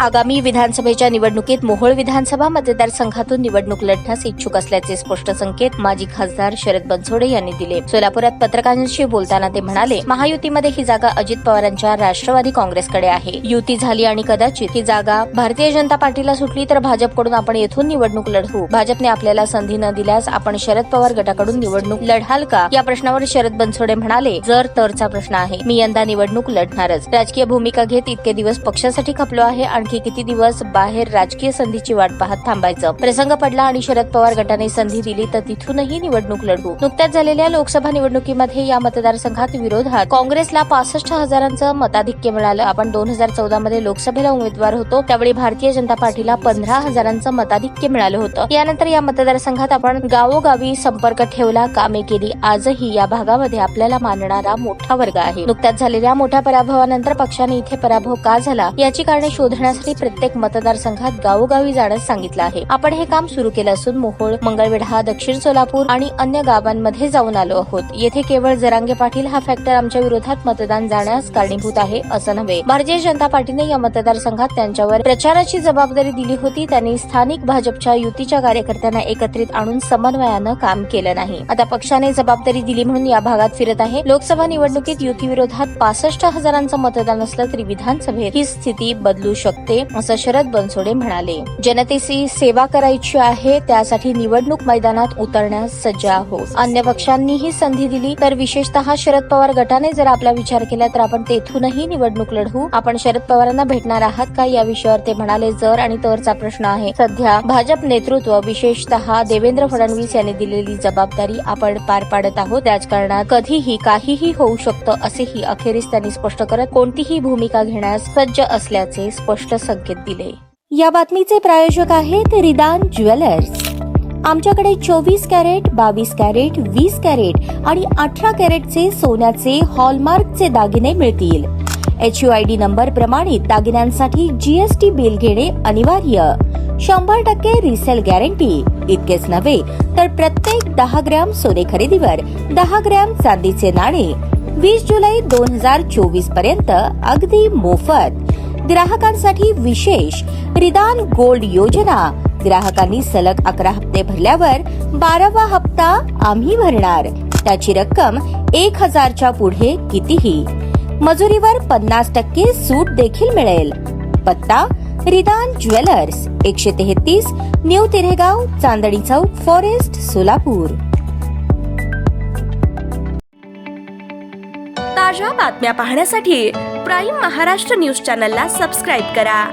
आगामी विधानसभेच्या निवडणुकीत मोहोळ विधानसभा मतदारसंघातून निवडणूक लढण्यास इच्छुक असल्याचे स्पष्ट संकेत माजी खासदार शरद बनसोडे यांनी दिले। सोलापुरात पत्रकारांशी बोलताना ते म्हणाले, महायुतीमध्ये ही जागा अजित पवारांच्या राष्ट्रवादी काँग्रेसकडे आहे। युती झाली आणि कदाचित ही जागा भारतीय जनता पार्टीला सुटली तर भाजपकडून आपण येथून निवडणूक लढवू। भाजपने आपल्याला संधी न दिल्यास आपण शरद पवार गटाकडून निवडणूक लढाल का, या प्रश्नावर शरद बनसोडे म्हणाले, जर तरचा प्रश्न आहे। मी यंदा निवडणूक लढणारच। राजकीय भूमिका घेत इतके दिवस पक्षासाठी खपलो आहे। आणखी किती दिवस बाहेर राजकीय संधीची वाट पाहत थांबायचं? प्रसंग पडला आणि शरद पवार गटाने संधी दिली तर तिथूनही निवडणूक लढवू। नुकत्याच झालेल्या लोकसभा निवडणुकीमध्ये या मतदारसंघात विरोधात काँग्रेसला 65,000चं मताधिक्य मिळालं। आपण 2014 मध्ये लोकसभेला उमेदवार होतो, त्यावेळी भारतीय जनता पार्टीला 15,000चं मताधिक्य मिळालं होतं। यानंतर या मतदारसंघात आपण गावोगावी संपर्क ठेवला, कामे केली। आजही या भागामध्ये आपल्याला मानणारा मोठा वर्ग आहे। नुकत्याच झालेल्या मोठ्या पराभवानंतर पक्षाने इथे पराभव का झाला याची कारणे शोधण्यासाठी प्रत्येक मतदारसंघात गावोगावी जाण्यास सांगितलं आहे। आपण हे काम सुरू केलं असून मोहोळ, मंगळवेढा, दक्षिण सोलापूर आणि अन्य गावांमध्ये जाऊन आलो आहोत। येथे केवळ जरांगे पाटील हा फॅक्टर आमच्या विरोधात मतदान जाण्यास कारणीभूत आहे असं नव्हे। भारतीय जनता पार्टीने या मतदारसंघात त्यांच्यावर प्रचाराची जबाबदारी दिली होती। त्यांनी स्थानिक भाजपच्या युतीच्या कार्यकर्त्यांना एकत्रित आणून समन्वयानं काम केलं नाही। आता पक्षाने जबाबदारी दिली म्हणून या भागात फिरत आहे। लोकसभा निवडणुकीत युती विरोधात 65,000चं मतदान असलं तरी विधानसभेत ही स्थिती बदलू शकते असं शरद बनसोडे म्हणाले। जनतेची सेवा करायची आहे, त्यासाठी निवडणूक मैदानात उतरण्यास सज्ज आहोत। अन्य पक्षांनीही संधी दिली तर विशेषतः शरद पवार गटाने जर आपला विचार केला तर आपण तेथूनही निवडणूक लढवू। आपण शरद पवारांना भेटणार आहात का, या विषयावर ते म्हणाले, जर आणि तरचा प्रश्न आहे। सध्या भाजप नेतृत्व विशेषतः देवेंद्र फडणवीस यांनी दिलेली जबाबदारी आपण पार पाडत आहोत। राजकारणात कधीही काहीही होऊ शकतं असेही अखेरीस त्यांनी स्पष्ट करत कोणतीही भूमिका घेण्यास सज्ज असल्याचे स्पष्ट संकेत दिले। या बातमीचे प्रायोजक आहेत रिदान ज्वेलर्स। आमच्याकडे 24 कॅरेट, 22 कॅरेट, 20 कॅरेट आणि 18 कॅरेटचे सोन्याचे हॉलमार्कचे दागिने मिळतील। HUID नंबर प्रमाणित दागिन्यांसाठी GST बिल घेणे अनिवार्य। 100% रिसेल गॅरंटी। इतकेच नव्हे तर प्रत्येक 10 ग्रॅम सोने खरेदीवर 10 ग्रॅम चांदीचे नाणे 20 जुलै 2024 पर्यंत अगदी मोफत। ग्राहकांसाठी विशेष रिदान गोल्ड योजना। ग्राहकांनी सलग 11 हप्ते भरल्यावर 12वा हप्ता आम्ही भरणार। त्याची रक्कम 1,000च्या पुढे कितीही। मजुरीवर 50% सूट देखील मिळेल। पत्ता रिदान jewellers, 133 new तिरेगाव, Chandni Chowk, forest, Solapur. ताज्या बातम्या पाहण्यासाठी प्राईम महाराष्ट्र न्यूज चॅनलला सबस्क्राईब करा।